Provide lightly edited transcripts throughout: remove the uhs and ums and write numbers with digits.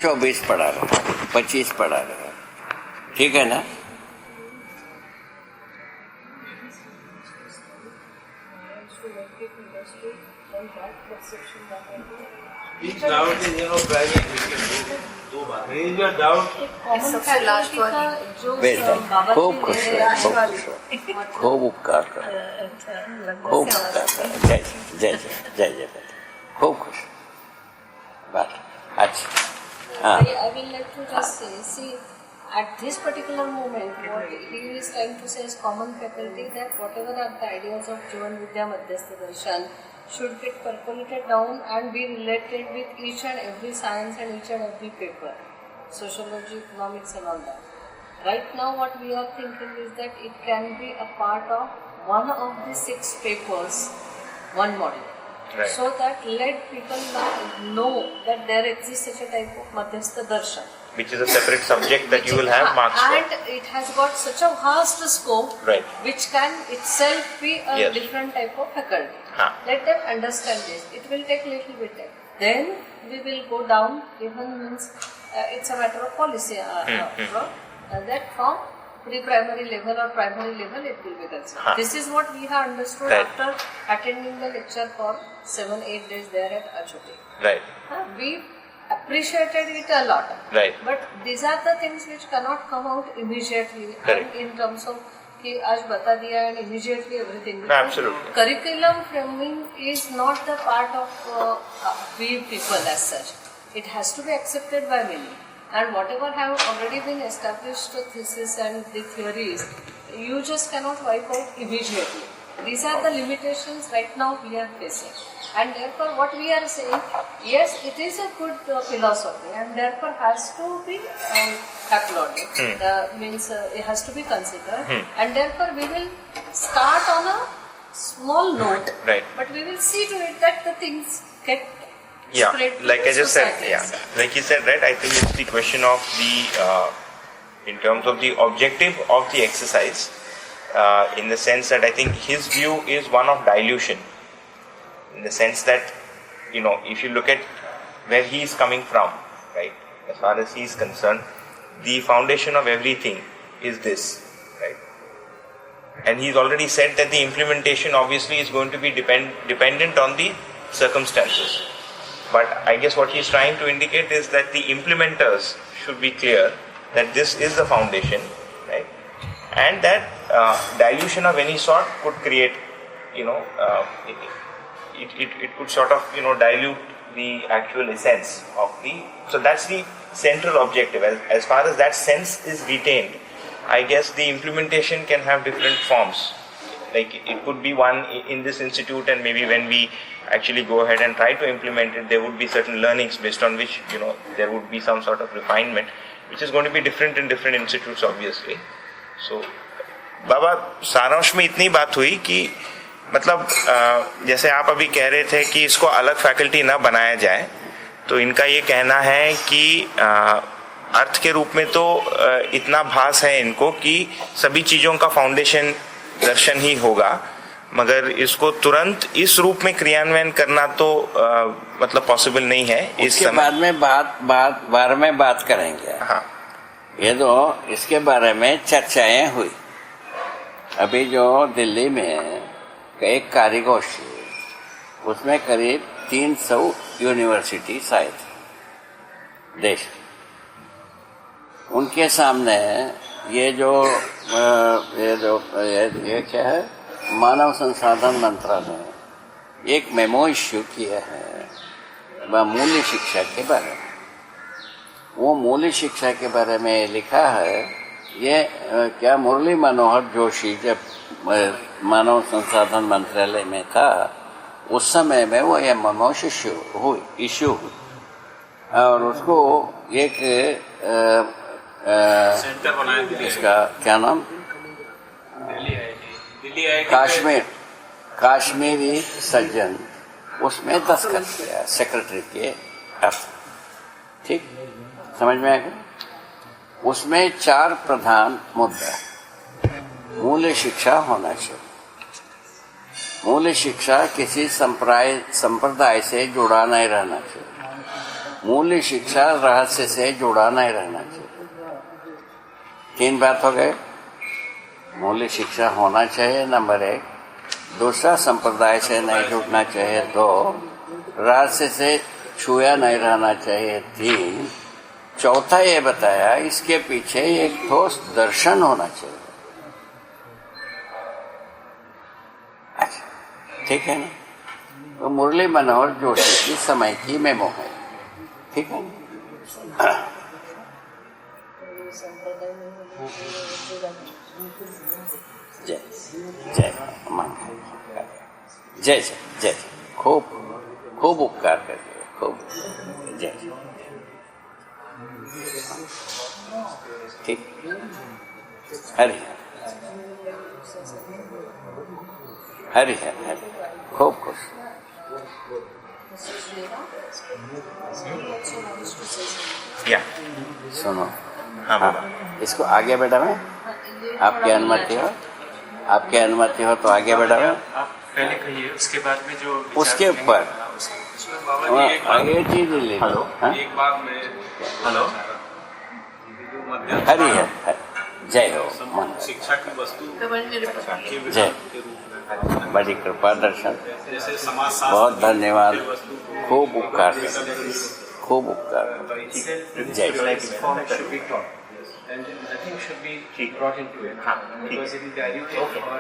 24 पढ़ा रहे, 25 पढ़ा रहे, ठीक है ना? बेटा खूब खुश रहो, खूब खुश रहो, खूब उपकार करो, खूब उपकार करो। जय जय जय जय जय बेटा, खूब खुश बात। अच्छा हाँ, I will like to just say, see, at this particular moment, what he is trying to say is common faculty that whatever are the ideas of Jivan Vidya Madhyastha Darshan should get percolated down and be related with each and every science and each and every paper, sociology, economics and all that. Right now what we are thinking is that it can be a part of one of the 6 papers, one module. Right. So that let people know that there exists such a type of Madhyastha Darshan. Which is a separate subject that you will have marks for. And it has got such a vast scope, Right. which can itself be a Yes. different type of faculty. Huh. Let them understand this. It will take little bit time. Then we will go down, even means it's a matter of policy. That from pre-primary level or primary level it will be considered. Huh. This is what we have understood Right. after attending the lecture for 7-8 days there at Achoti. Right. We appreciated it a lot. Right. But these are the things which cannot come out immediately. Correct. And in terms of कि आज बता दिया and immediately everything. No, absolutely. Curriculum framing is not the part of we people as such. It has to be accepted by many. And whatever have already been established thesis and the theories, you just cannot wipe out immediately. These are the limitations right now we are facing. And therefore what we are saying, yes, it is a good philosophy and therefore has to be applauded. Means it has to be considered. And therefore we will start on a small note. Right. But we will see to it that the things get Yeah, spread to like the I just said, society yeah, itself. like you said, right? I think it's the question of the, in terms of the objective of the exercise, in the sense that I think his view is one of dilution, in the sense that, you know, if you look at where he is coming from, right, as far as he is concerned, the foundation of everything is this, right? And he's already said that the implementation obviously is going to be dependent on the circumstances. But I guess what he's trying to indicate is that the implementers should be clear that this is the foundation, right? And that dilution of any sort could create, you know, it could sort of, you know, dilute the actual essence of the. So that's the central objective. As far as that sense is retained, I guess the implementation can have different forms. Like it could be one in this institute, and maybe when we actually go ahead and try to implement it, there would be certain learnings based on which, you know, there would be some sort of refinement, which is going to be different in different institutes, obviously. So, बाबा सारांश में इतनी बात हुई कि मतलब जैसे आप अभी कह रहे थे कि इसको अलग फैकल्टी ना बनाया जाए, तो इनका ये कहना है कि अर्थ के रूप में तो इतना भास है इनको कि सभी चीज़ों का फाउंडेशन दर्शन ही होगा, मगर इसको तुरंत इस रूप में क्रियान्वयन करना तो मतलब पॉसिबल नहीं है। इस इसके बाद में बारे में बात करेंगे। हाँ, ये तो इसके बारे में चर्चाएं हुई। अभी जो दिल्ली में एक कार्यगोष्ठी, उसमें करीब 300 यूनिवर्सिटी शायद देश, उनके सामने ये क्या है, मानव संसाधन मंत्रालय एक मेमो इश्यू किया है मूल्य शिक्षा के बारे में। वो मूल्य शिक्षा के बारे में लिखा है, ये क्या मुरली मनोहर जोशी जब मानव संसाधन मंत्रालय में था उस समय में वो ये मेमो इश्यू हुई और उसको एक सेंटर बनाया इसका क्या नाम, काश्मीरी सज्जन उसमें दस्तखत किया सेक्रेटरी के अर्थ, ठीक समझ में आ गया। उसमें 4 प्रधान मुद्दा, मूल्य शिक्षा होना चाहिए, मूल्य शिक्षा किसी संप्रदाय से जुड़ा नहीं रहना चाहिए, मूल्य शिक्षा रहस्य से जुड़ा नहीं रहना चाहिए। 3 बात हो गए। मूल्य शिक्षा होना चाहिए नंबर 1, दूसरा संप्रदाय से नहीं जुड़ना चाहिए 2, रहस्य से छुआ नहीं रहना चाहिए 3, चौथा ये बताया इसके पीछे एक ठोस दर्शन होना चाहिए। अच्छा, ठीक है ना? तो मुरली मनोहर जोशी की समय की मेमो है, ठीक है? जय जय जय जय जय, खूब खूब उपकार करके, खूब जय। ठीक, हरि हरि हरि, खूब खुश। या सुनो, हाँ हाँ, इसको आगे बढ़ावें? आपकी अनुमति हो? आपकी अनुमति हो तो आगे बढ़ावें? आप पहले कहिए, उसके बाद में जो उसके ऊपर आगे चीज ले लो। हेलो, हाँ? एक बात मैं हेलो, हरि है, जय हो मन, शिक्षा की वस्तु के जय, के रूप में बड़ी कृपा दर्शन, जैसे समाज बहुत धन्यवाद, के वस्तु को खूब उपकार, खूब उपकार, जय should be taught, and nothing should be brought into it because it will dilute it or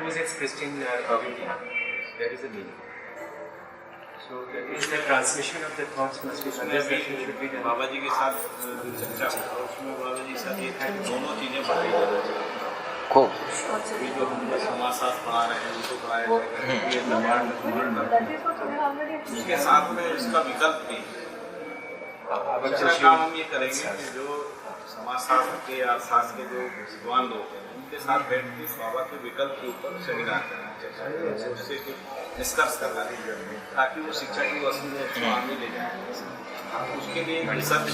lose its pristine quality. That is the meaning. So that is the transmission of the thoughts must be understanding should be done. बाबा जी के साथ जो चर्चा हुआ उसमें बाबा जी के साथ ये था कि दोनों चीजें बढ़ाई जानी चाहिए। खूब, अभी जो हम समाजशास्त्र पढ़ा रहे हैं उनको पढ़ाया जाएगा, ये निर्माण उसके साथ में इसका विकल्प भी है। दूसरा काम हम ये करेंगे कि जो समाजशास्त्र के अर्थशास्त्र के जो विद्वान लोग हैं उनके साथ बैठ के बाबा के विकल्प के ऊपर सेमिनार करना चाहिए, उससे कुछ निष्कर्ष करना चाहिए ताकि वो शिक्षा की वस्तु को आगे ले जाए। उसके लिए रिसर्च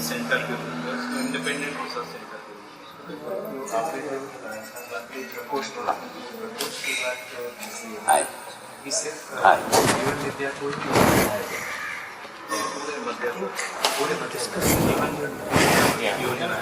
सेंटर के रूप में, इंडिपेंडेंट रिसर्च सेंटर के आए आए, विद्या को पूरे मध्य योजना